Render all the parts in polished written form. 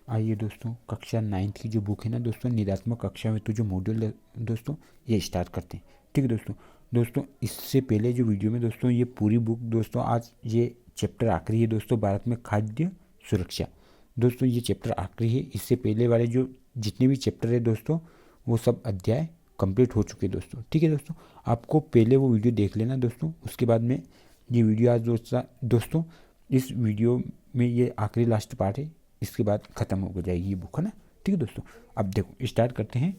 आइए दोस्तों, कक्षा 9th की जो बुक है ना दोस्तों, निरात्मक कक्षा में तो जो मॉड्यूल है दोस्तों, ये स्टार्ट करते हैं। ठीक है दोस्तों। दोस्तों इससे पहले जो वीडियो में दोस्तों ये पूरी बुक दोस्तों, आज ये चैप्टर आखिरी है दोस्तों, भारत में खाद्य सुरक्षा। दोस्तों ये चैप्टर आखिरी है। इससे पहले वाले जो जितने भी चैप्टर है दोस्तों, वो सब अध्याय कंप्लीट हो चुके हैं दोस्तों। ठीक है दोस्तों, आपको पहले वो वीडियो देख लेना दोस्तों, उसके बाद में ये वीडियो आज दोस्तों इस वीडियो में ये आखिरी लास्ट पार्ट है, इसके बाद ख़त्म हो जाएगी ये बुक, है ना। ठीक है दोस्तों, अब देखो स्टार्ट करते हैं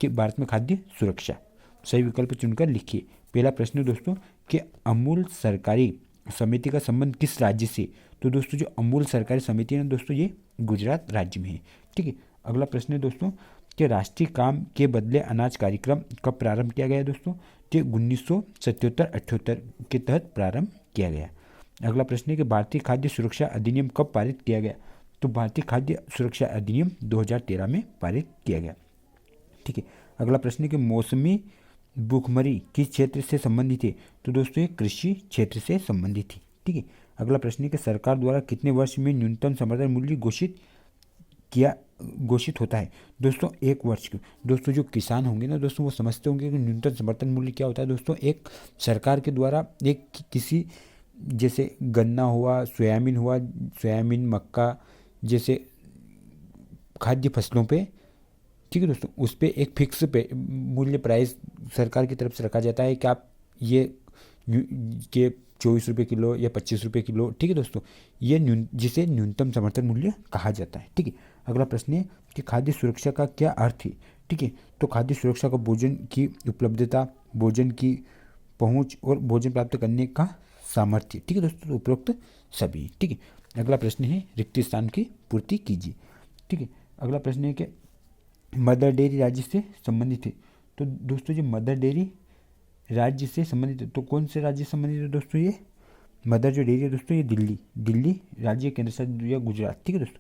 कि भारत में खाद्य सुरक्षा। सही विकल्प चुनकर लिखिए। पहला प्रश्न है दोस्तों कि अमूल सरकारी समिति का संबंध किस राज्य से। तो दोस्तों जो अमूल सरकारी समिति है ना दोस्तों, ये गुजरात राज्य में है। ठीक है। अगला प्रश्न है दोस्तों कि राष्ट्रीय काम के बदले अनाज कार्यक्रम कब प्रारंभ किया गया दोस्तों। तो 1977-78 के तहत प्रारंभ किया गया। अगला प्रश्न है कि भारतीय खाद्य सुरक्षा अधिनियम कब पारित किया गया। तो भारतीय खाद्य सुरक्षा अधिनियम 2013 में पारित किया गया। ठीक है। अगला प्रश्न है कि मौसमी भूखमरी किस क्षेत्र से संबंधित है। तो दोस्तों ये कृषि क्षेत्र से संबंधित है। ठीक है। अगला प्रश्न है कि सरकार द्वारा कितने वर्ष में न्यूनतम समर्थन मूल्य घोषित होता है। दोस्तों 1 वर्ष के। दोस्तों जो किसान होंगे ना दोस्तों, वो समझते होंगे कि न्यूनतम समर्थन मूल्य क्या होता है दोस्तों। एक सरकार के द्वारा एक किसी, जैसे गन्ना हुआ, सोयाबीन मक्का जैसे खाद्य फसलों पे, ठीक है दोस्तों, उस पर एक फिक्स पे मूल्य प्राइस सरकार की तरफ से रखा जाता है कि आप ये के 24 रुपये किलो या 25 रुपये किलो। ठीक है दोस्तों, ये जिसे न्यूनतम समर्थन मूल्य कहा जाता है। ठीक है। अगला प्रश्न है कि खाद्य सुरक्षा का क्या अर्थ है। ठीक है। तो खाद्य सुरक्षा का भोजन की उपलब्धता, भोजन की पहुंच और भोजन प्राप्त करने का सामर्थ्य। ठीक है दोस्तों, तो उपरोक्त सभी। ठीक है। अगला प्रश्न है रिक्त स्थान की पूर्ति कीजिए। ठीक है। अगला प्रश्न है कि मदर डेयरी राज्य से संबंधित है। तो दोस्तों जो मदर डेयरी राज्य से संबंधित है, तो कौन से राज्य से संबंधित है दोस्तों। ये मदर जो डेयरी है दोस्तों, ये दिल्ली राज्य, केंद्र शासित या गुजरात। ठीक है दोस्तों,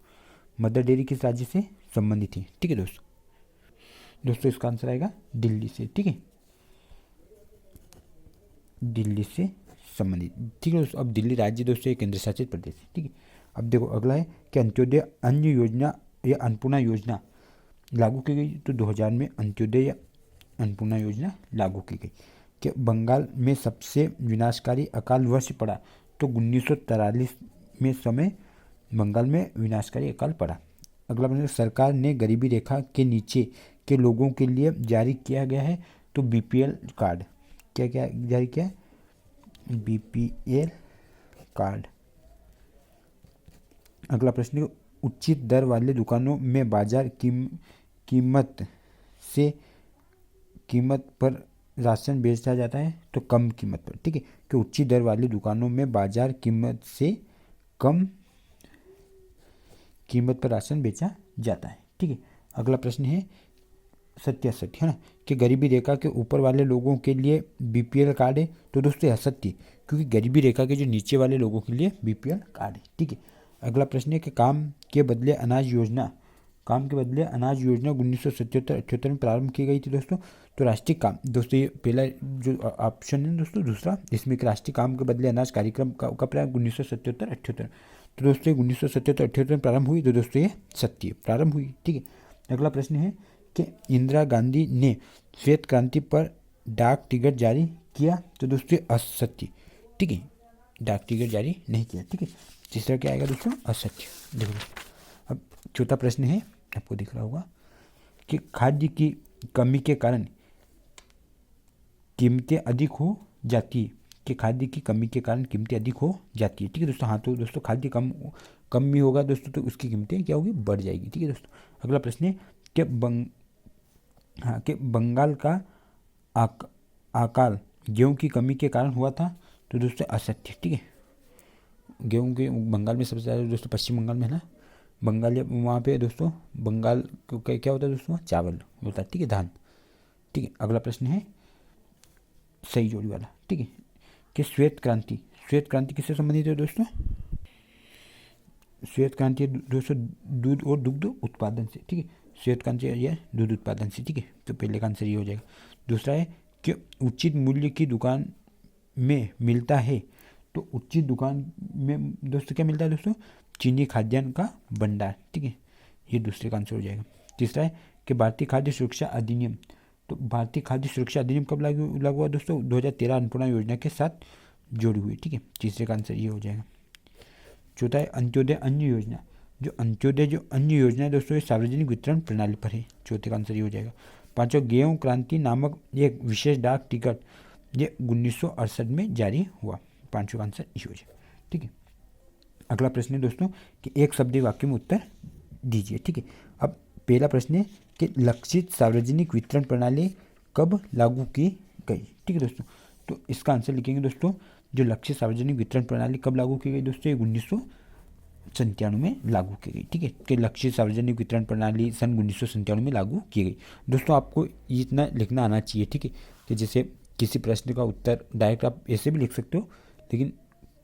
मदर डेयरी किस राज्य से संबंधित है। ठीक है दोस्तों, इसका आंसर आएगा दिल्ली से। ठीक है, दिल्ली से संबंधित। ठीक है दोस्तों, अब दिल्ली राज्य दोस्तों एक केंद्र शासित प्रदेश है। ठीक है। अब देखो अगला है कि अंत्योदय अन्न योजना या अन्नपूर्णा योजना लागू की गई। तो 2000 में अंत्योदय या अन्नपूर्णा योजना लागू की गई। कि बंगाल में सबसे विनाशकारी अकाल वर्ष पड़ा। तो 1943 में समय बंगाल में विनाशकारी अकाल पड़ा। अगला प्रश्न, सरकार ने गरीबी रेखा के नीचे के लोगों के लिए जारी किया गया है। तो बीपीएल कार्ड, क्या क्या जारी किया है, बीपीएल कार्ड। अगला प्रश्न, उचित दर वाले दुकानों में बाजार कीमत से कीमत पर राशन बेचा जाता है। तो कम कीमत पर। ठीक है, कि उचित दर वाली दुकानों में बाजार कीमत से कम कीमत पर राशन बेचा जाता है। ठीक है। अगला प्रश्न है सत्यासत्य, है ना, कि गरीबी रेखा के ऊपर वाले लोगों के लिए बीपीएल कार्ड है। तो दोस्तों असत्य, क्योंकि गरीबी रेखा के जो नीचे वाले लोगों के लिए बीपीएल कार्ड है। ठीक है। अगला प्रश्न है कि काम के बदले अनाज योजना 1977-78 में प्रारंभ की गई थी दोस्तों। तो राष्ट्रीय काम, दोस्तों ये पहला जो ऑप्शन है दोस्तों दूसरा, इसमें कि राष्ट्रीय काम के बदले अनाज कार्यक्रम का प्रारंभ 1977-78। तो दोस्तों 1977-78 में प्रारंभ हुई। तो दोस्तों ये सत्य प्रारंभ हुई। ठीक है। अगला प्रश्न है कि इंदिरा गांधी ने श्वेत क्रांति पर डाक टिकट जारी किया। तो दोस्तों असत्य। ठीक है, डाक टिकट जारी नहीं किया। ठीक है, तीसरा क्या आएगा दोस्तों, असत्य। देखो अब चौथा प्रश्न है, आपको दिख रहा होगा कि खाद्य की कमी के कारण कीमतें अधिक हो जाती है। कि खाद्य की कमी के कारण कीमतें अधिक हो जाती है। ठीक है दोस्तों, हाँ, तो दोस्तों खाद्य कम भी होगा दोस्तों, तो उसकी कीमतें क्या होगी, बढ़ जाएगी। ठीक है दोस्तों। अगला प्रश्न है कि कि बंगाल का अकाल गेहूं की कमी के कारण हुआ था। तो दोस्तों असत्य। ठीक है, गेहूं के बंगाल में सबसे ज़्यादा दोस्तों पश्चिम बंगाल में है ना, बंगाल या वहाँ पे दोस्तों बंगाल को क्या होता है दोस्तों, चावल होता है। ठीक है, धान। ठीक है। अगला प्रश्न है सही जोड़ी वाला। ठीक है, कि श्वेत क्रांति किससे संबंधित है दोस्तों। श्वेत क्रांति दोस्तों दूध और दुग्ध उत्पादन से। ठीक है, श्वेत क्रांति यह दूध उत्पादन से। ठीक है, तो पहले का आंसर ये हो जाएगा। दूसरा है कि उचित मूल्य की दुकान में मिलता है। तो उचित दुकान में दोस्तों क्या मिलता है दोस्तों, चीनी खाद्यान्न का भंडार। ठीक है, ये दूसरे का आंसर हो जाएगा। तीसरा है कि भारतीय खाद्य सुरक्षा अधिनियम, तो भारतीय खाद्य सुरक्षा अधिनियम कब लागू हुआ दोस्तों? 2013 अन्नपूर्णा योजना के साथ जोड़ी हुई, ठीक है, तीसरे का आंसर ये हो जाएगा। चौथा है अंत्योदय अन्न योजना, जो अन्न योजना है दोस्तों ये सार्वजनिक वितरण प्रणाली पर है, चौथे का आंसर ये हो जाएगा। पांचवा गेहूं क्रांति नामक एक विशेष डाक टिकट ये 1968 में जारी हुआ, पांचवा का आंसर ये हो जाएगा, ठीक है। अगला प्रश्न है दोस्तों कि एक शब्दी वाक्य में उत्तर दीजिए, ठीक है। अब पहला प्रश्न है कि लक्षित सार्वजनिक वितरण प्रणाली कब लागू की गई, ठीक है दोस्तों। तो इसका आंसर लिखेंगे दोस्तों, जो लक्षित सार्वजनिक वितरण प्रणाली कब लागू की गई दोस्तों? 1997 में लागू की गई, ठीक है। कि लक्षित सार्वजनिक वितरण प्रणाली सन 1997 में लागू की गई। दोस्तों आपको इतना लिखना आना चाहिए, ठीक है, कि जैसे किसी प्रश्न का उत्तर डायरेक्ट आप ऐसे भी लिख सकते हो, लेकिन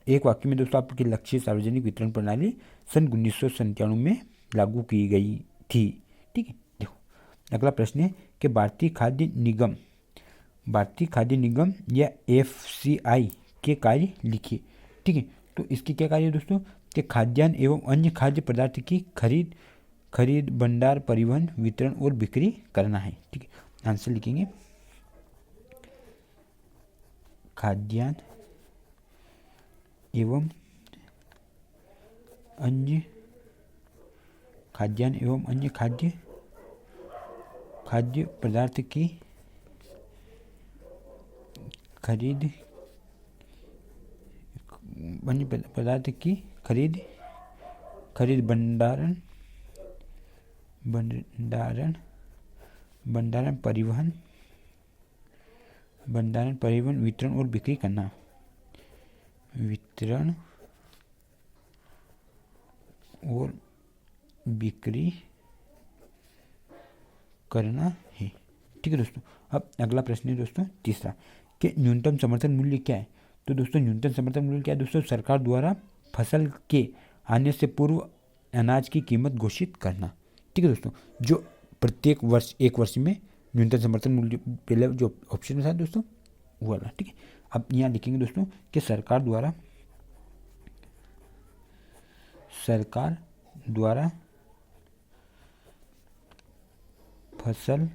एक वाक्य में दोस्तों आपकी लक्षित सार्वजनिक वितरण प्रणाली सन 1997 में लागू की गई थी, ठीक है। देखो अगला प्रश्न है कि भारतीय खाद्य निगम या FCI के कार्य लिखिए, ठीक है। तो इसके क्या कार्य है दोस्तों? कि खाद्यान्न एवं अन्य खाद्य पदार्थ की खरीद भंडार परिवहन वितरण और बिक्री करना है, ठीक है। आंसर लिखेंगे खाद्यान्न एवं अन्य खाद्य पदार्थ की खरीद भंडारण परिवहन वितरण और बिक्री करना है, ठीक है दोस्तों। अब अगला प्रश्न है दोस्तों तीसरा कि न्यूनतम समर्थन मूल्य क्या है? तो दोस्तों न्यूनतम समर्थन मूल्य क्या है दोस्तों? सरकार द्वारा फसल के आने से पूर्व अनाज की कीमत घोषित करना, ठीक है दोस्तों। जो प्रत्येक वर्ष एक वर्ष में न्यूनतम समर्थन मूल्य पहले जो ऑप्शन में था दोस्तों वो वाला, ठीक है। अब यहाँ लिखेंगे दोस्तों कि सरकार द्वारा फसल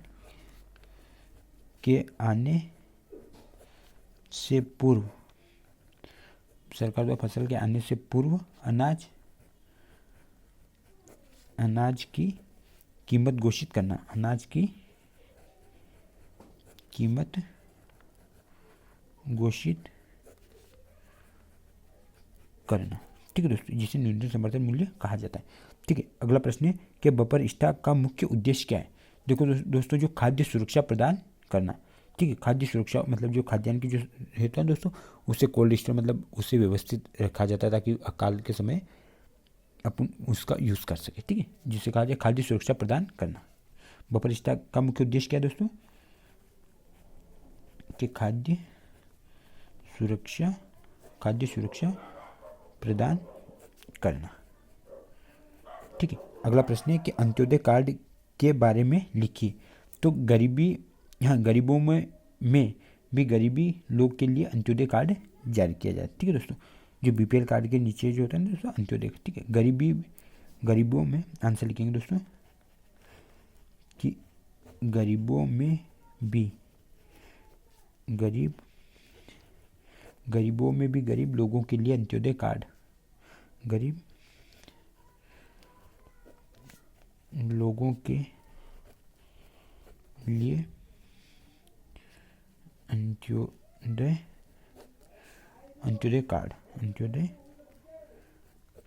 के आने से पूर्व अनाज की कीमत घोषित करना, ठीक है दोस्तों, जिसे न्यूनतम समर्थन मूल्य कहा जाता है, ठीक है। अगला प्रश्न है कि बफर स्टॉक का मुख्य उद्देश्य क्या है? देखो दोस्तों जो खाद्य सुरक्षा प्रदान करना, ठीक है। खाद्य सुरक्षा मतलब जो खाद्यान्न की जो होता है दोस्तों उसे कोल्ड स्टोर मतलब उसे व्यवस्थित रखा जाता है ताकि अकाल के समय अपन उसका यूज़ कर सके, ठीक है, जिसे कहा जाए खाद्य सुरक्षा प्रदान करना। बफर स्टॉक का मुख्य उद्देश्य क्या है दोस्तों? कि खाद्य सुरक्षा प्रदान करना, ठीक है। अगला प्रश्न है कि अंत्योदय कार्ड के बारे में लिखिए। तो गरीबों में भी गरीबी लोग के लिए अंत्योदय कार्ड जारी किया जाए, ठीक है दोस्तों। जो BPL कार्ड के नीचे जो होता है ना दोस्तों अंत्योदय, ठीक है। गरीबों में आंसर लिखेंगे दोस्तों कि गरीबों में भी गरीब लोगों के लिए अंत्योदय कार्ड अंत्योदय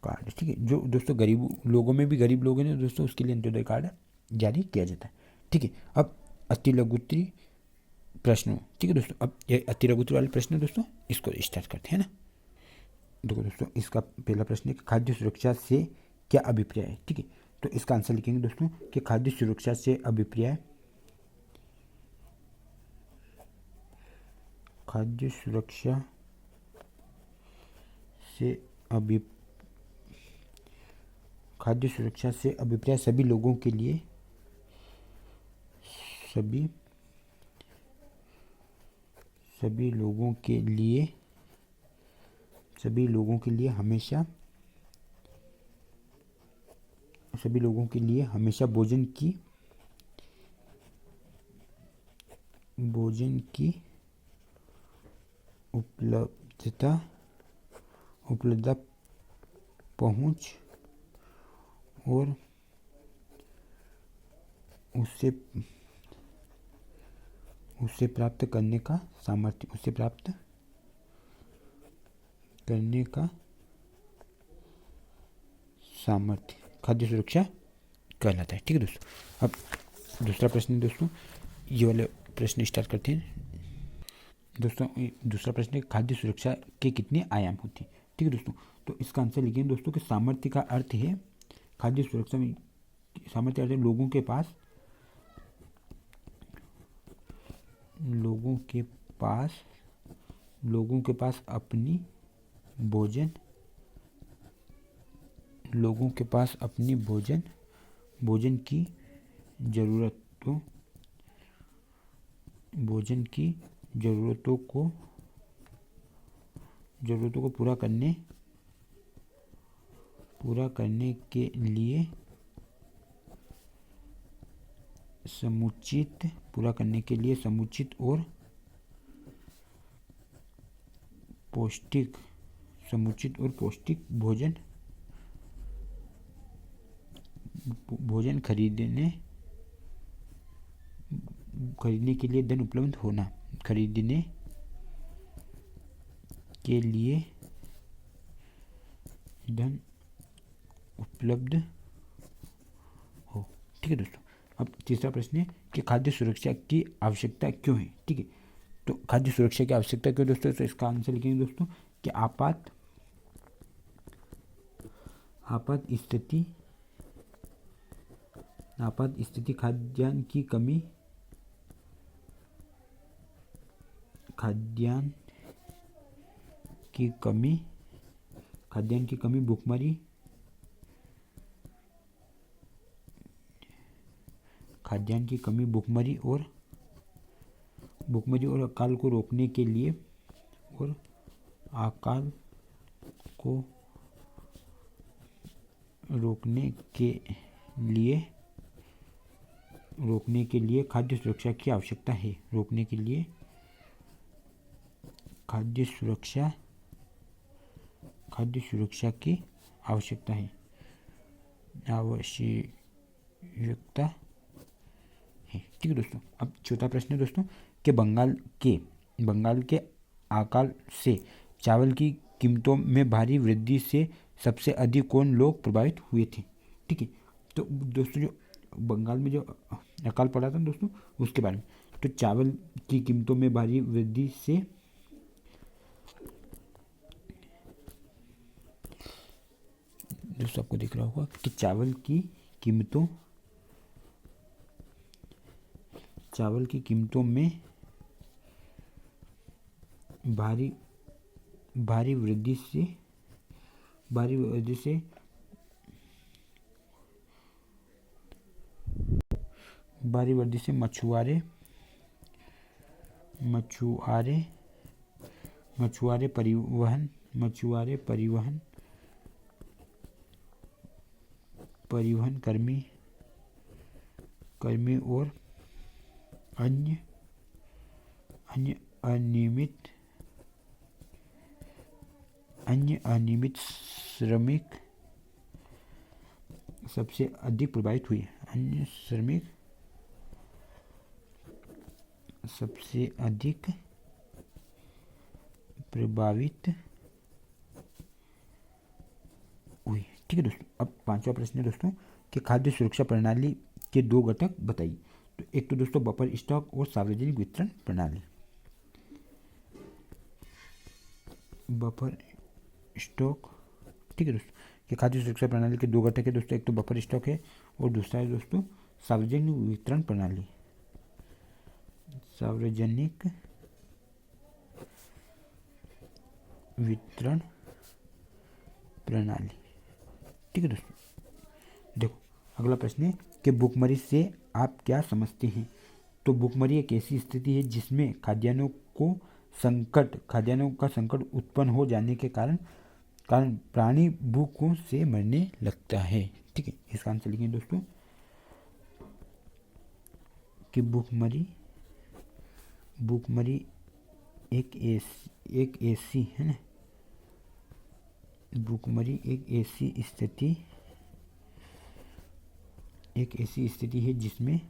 कार्ड, ठीक है। जो दोस्तों गरीब लोगों में भी गरीब लोग हैं ना दोस्तों उसके लिए अंत्योदय कार्ड जारी किया जाता है, ठीक है। अब अति लघुत्री प्रश्नों, ठीक है दोस्तों। अब ये अति लघुत्री वाले प्रश्न दोस्तों इसको स्टार्ट करते हैं ना। देखो दोस्तों इसका पहला प्रश्न है कि खाद्य सुरक्षा से क्या अभिप्राय है, ठीक है। तो इसका आंसर लिखेंगे दोस्तों कि खाद्य सुरक्षा से अभिप्राय सभी लोगों के लिए हमेशा सभी लोगों के लिए हमेशा भोजन की उपलब्धता पहुंच और उसे प्राप्त करने का सामर्थ्य खाद्य सुरक्षा कहलाता है। ठीक है दोस्तों। अब दूसरा प्रश्न दोस्तों, ये वाले प्रश्न स्टार्ट करते हैं दोस्तों। दूसरा प्रश्न है, खाद्य सुरक्षा के कितने आयाम होते हैं? ठीक है दोस्तों। तो इसका आंसर लिखिए दोस्तों कि सामर्थ्य का अर्थ है, खाद्य सुरक्षा में सामर्थ्य अर्थ है लोगों के पास अपनी भोजन की जरूरतों को पूरा करने के लिए समुचित और पौष्टिक भोजन खरीदने के लिए धन उपलब्ध हो। ठीक है दोस्तों। अब तीसरा प्रश्न है कि खाद्य सुरक्षा की आवश्यकता क्यों है? ठीक है, तो खाद्य सुरक्षा की आवश्यकता क्यों दोस्तों? तो इसका आंसर लिखेंगे दोस्तों कि आपात स्थिति खाद्यान्न की कमी भूखमरी और अकाल को रोकने के लिए खाद्य सुरक्षा की आवश्यकता है। खाद्य सुरक्षा की आवश्यकता है। ठीक है दोस्तों। अब चौथा प्रश्न है दोस्तों कि बंगाल के अकाल से चावल की कीमतों में भारी वृद्धि से सबसे अधिक कौन लोग प्रभावित हुए थे? ठीक है, तो दोस्तों जो बंगाल में जो अकाल पड़ा था दोस्तों, उसके बारे में। तो चावल की कीमतों में भारी वृद्धि से दोस्तों आपको दिख रहा होगा कि चावल की कीमतों में भारी वृद्धि से मछुआरे परिवहन कर्मी और अन्य अनियमित श्रमिक सबसे अधिक प्रभावित हुए। ठीक है दोस्तों। अब पांचवा प्रश्न है दोस्तों कि खाद्य सुरक्षा प्रणाली के दो घटक बताइए। तो एक तो दोस्तों बफर स्टॉक और सार्वजनिक वितरण प्रणाली। बफर स्टॉक, ठीक है दोस्तों, कि खाद्य सुरक्षा प्रणाली के दो घटक है दोस्तों, एक तो बफर स्टॉक है और दूसरा है दोस्तों सार्वजनिक वितरण प्रणाली। सार्वजनिक वितरण प्रणाली। ठीक है दोस्तों। देखो अगला प्रश्न है कि भूखमरी से आप क्या समझते हैं? तो भूखमरी एक ऐसी स्थिति है जिसमें खाद्यान्नों का संकट उत्पन्न हो जाने के कारण प्राणी भूखों से मरने लगता है। ठीक है, इसका आंसर लिखेंगे दोस्तों कि भूखमरी एक ऐसी है ना, भूखमरी एक ऐसी स्थिति है जिसमें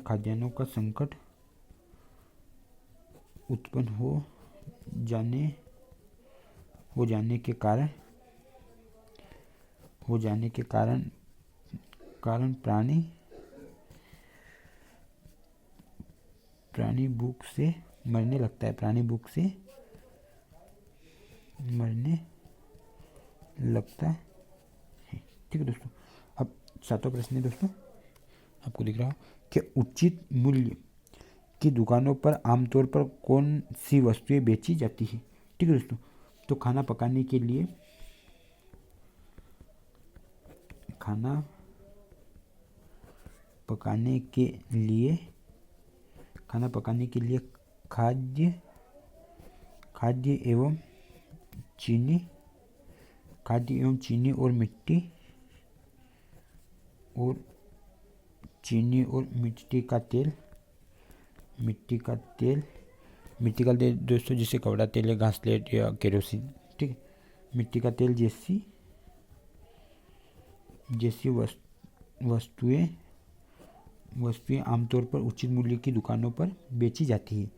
खाद्यान्नों का संकट उत्पन्न हो जाने के कारण प्राणी भूख से मरने लगता है, ठीक है दोस्तों। अब 7वां प्रश्न है दोस्तों, आपको दिख रहा हो कि उचित मूल्य की दुकानों पर आमतौर पर कौन सी वस्तुएं बेची जाती है। ठीक है दोस्तों, तो खाना पकाने के लिए खाद्य एवं चीनी और मिट्टी दोस्तों जिसे कड़वा तेल या घासलेट या केरोसिन, ठीक है, मिट्टी का तेल जैसी वस्तुएं आमतौर पर उचित मूल्य की दुकानों पर बेची जाती है।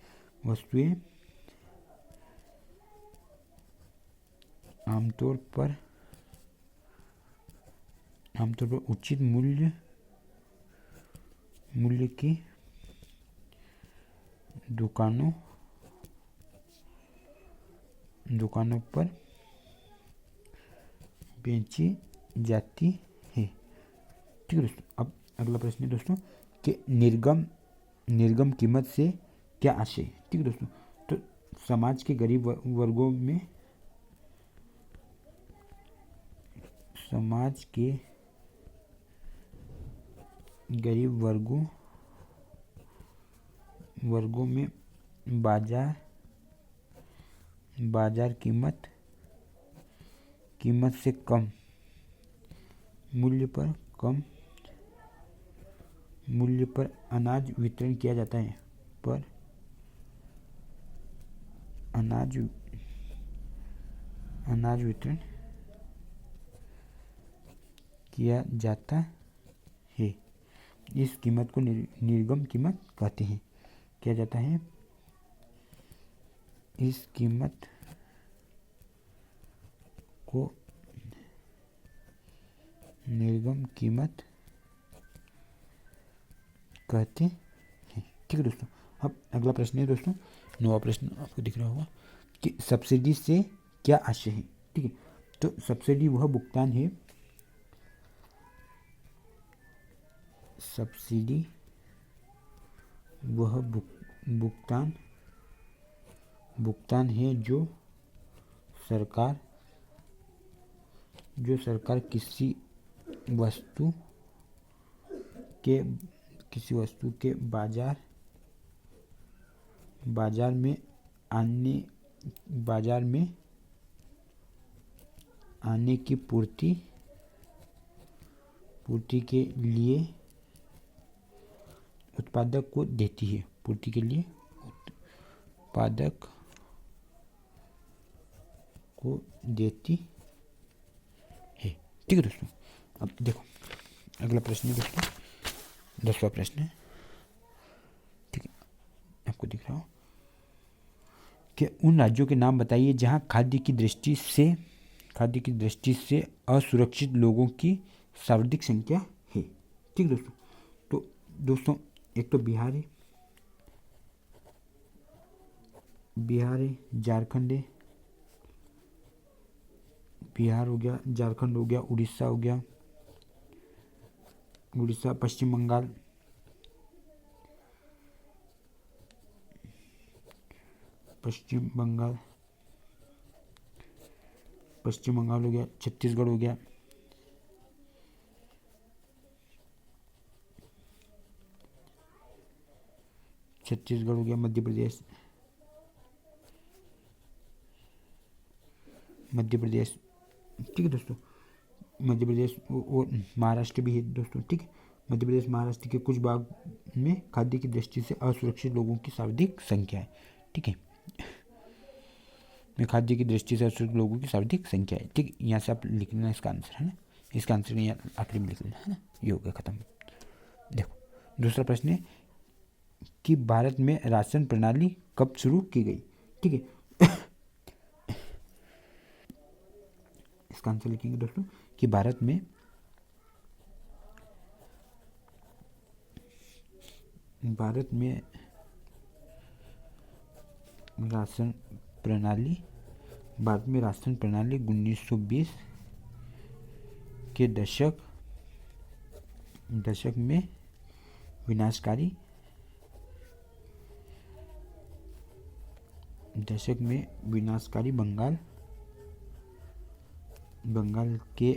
आमतौर पर उचित मूल्य की दुकानों पर बेची जाती है। ठीक है दोस्तों, अब अगला प्रश्न है दोस्तों कि निर्गम कीमत से क्या आशय है। ठीक है दोस्तों, तो समाज के गरीब वर्गों में बाजार कीमत से कम मूल्य पर अनाज वितरण किया जाता है, अनाज वितरण किया जाता है। इस कीमत को निर्गम कीमत कहते हैं। किया जाता है, इस कीमत को निर्गम कीमत कहते हैं। ठीक है दोस्तों, अब अगला प्रश्न है दोस्तों, 9वां प्रश्न आपको दिख रहा होगा कि सब्सिडी से क्या आशय है। ठीक है, तो सब्सिडी वह भुगतान है जो सरकार किसी वस्तु के बाजार में आने की पूर्ति के लिए उत्पादक को देती है। ठीक है दोस्तों, अब देखो अगला प्रश्न है दोस्तों, 10वां प्रश्न है। ठीक है, आपको दिख रहा हो कि उन राज्यों के नाम बताइए जहां खाद्य की दृष्टि से असुरक्षित लोगों की सर्वाधिक संख्या है। ठीक है दोस्तों, तो दोस्तों एक तो बिहार है, झारखंड है, बिहार हो गया, झारखंड हो गया, उड़ीसा हो गया, पश्चिम बंगाल, हो गया, छत्तीसगढ़ हो गया, छत्तीसगढ़ हो गया, मध्य प्रदेश, ठीक है दोस्तों, मध्य प्रदेश और महाराष्ट्र भी है दोस्तों, ठीक है। मध्य प्रदेश महाराष्ट्र के कुछ भाग में खाद्य की दृष्टि से असुरक्षित लोगों की सर्वाधिक संख्या है, ठीक है। में खाद्य की दृष्टि से असुरक्षित लोगों की सर्वाधिक संख्या है, ठीक। यहाँ से आप लिख लेना इसका आंसर, है ना। इसका आंसर यहाँ आखिरी में लिख लेना, है ना। ये हो गया खत्म। देखो दूसरा प्रश्न है कि भारत में राशन प्रणाली कब शुरू की गई, ठीक है। इसका आंसर लिखेंगे दोस्तों कि भारत में राशन प्रणाली 1920 के दशक में विनाशकारी बंगाल के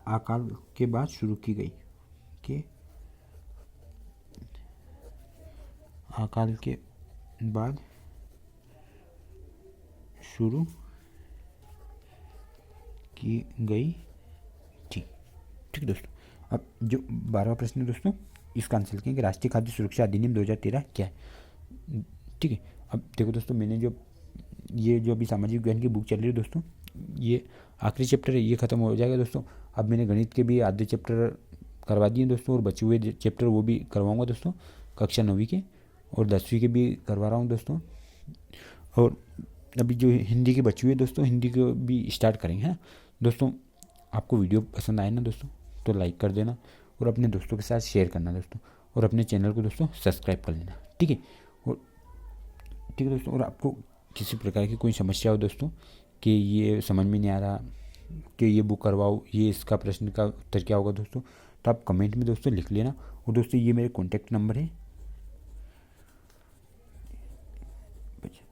अकाल के बाद शुरू की गई, अकाल के बाद शुरू की गई थी, ठीक है दोस्तों। अब जो 12वां प्रश्न है दोस्तों, इसका आंसर लिखेंगे राष्ट्रीय खाद्य सुरक्षा अधिनियम 2013 क्या है, ठीक है। अब देखो दोस्तों, मैंने जो अभी सामाजिक विज्ञान की बुक चल रही है दोस्तों, ये आखिरी चैप्टर है, ये खत्म हो जाएगा दोस्तों। अब मैंने गणित के भी आधे चैप्टर करवा दिए दोस्तों, और बचे हुए चैप्टर वो भी करवाऊंगा दोस्तों, कक्षा 9वीं के और 10वीं के भी करवा रहा हूँ दोस्तों। और अभी जो हिंदी की बची हुई है दोस्तों, हिंदी को भी स्टार्ट करेंगे, है दोस्तों। आपको वीडियो पसंद आए ना दोस्तों तो लाइक कर देना, और अपने दोस्तों के साथ शेयर करना दोस्तों, और अपने चैनल को दोस्तों सब्सक्राइब कर लेना, ठीक है। और ठीक है दोस्तों, और आपको किसी प्रकार की कोई समस्या हो दोस्तों कि ये समझ में नहीं आ रहा कि ये बुक करवाओ, ये इसका प्रश्न का उत्तर क्या होगा दोस्तों, तो आप कमेंट में दोस्तों लिख लेना। और दोस्तों ये मेरे कॉन्टैक्ट नंबर है,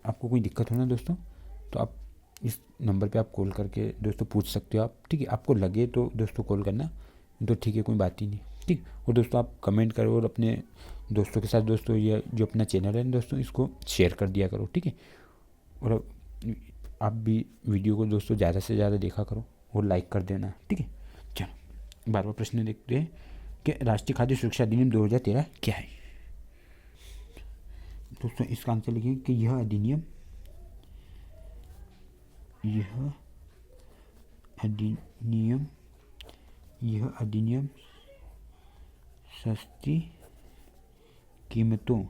आपको कोई दिक्कत हो ना दोस्तों तो आप इस नंबर पे आप कॉल करके दोस्तों पूछ सकते हो आप, ठीक है। आपको लगे तो दोस्तों कॉल करना, तो ठीक है, कोई बात ही नहीं, ठीक। और दोस्तों आप कमेंट करो, और अपने दोस्तों के साथ दोस्तों ये जो अपना चैनल है दोस्तों इसको शेयर कर दिया करो, ठीक है। और आप भी वीडियो को दोस्तों ज़्यादा से ज़्यादा देखा करो और लाइक कर देना, ठीक है। चलो 12वां प्रश्न देखते हैं कि राष्ट्रीय खाद्य सुरक्षा अधिनियम 2013 क्या है दोस्तों। इसका आंसर लिखिए कि यह अधिनियम सस्ती कीमतों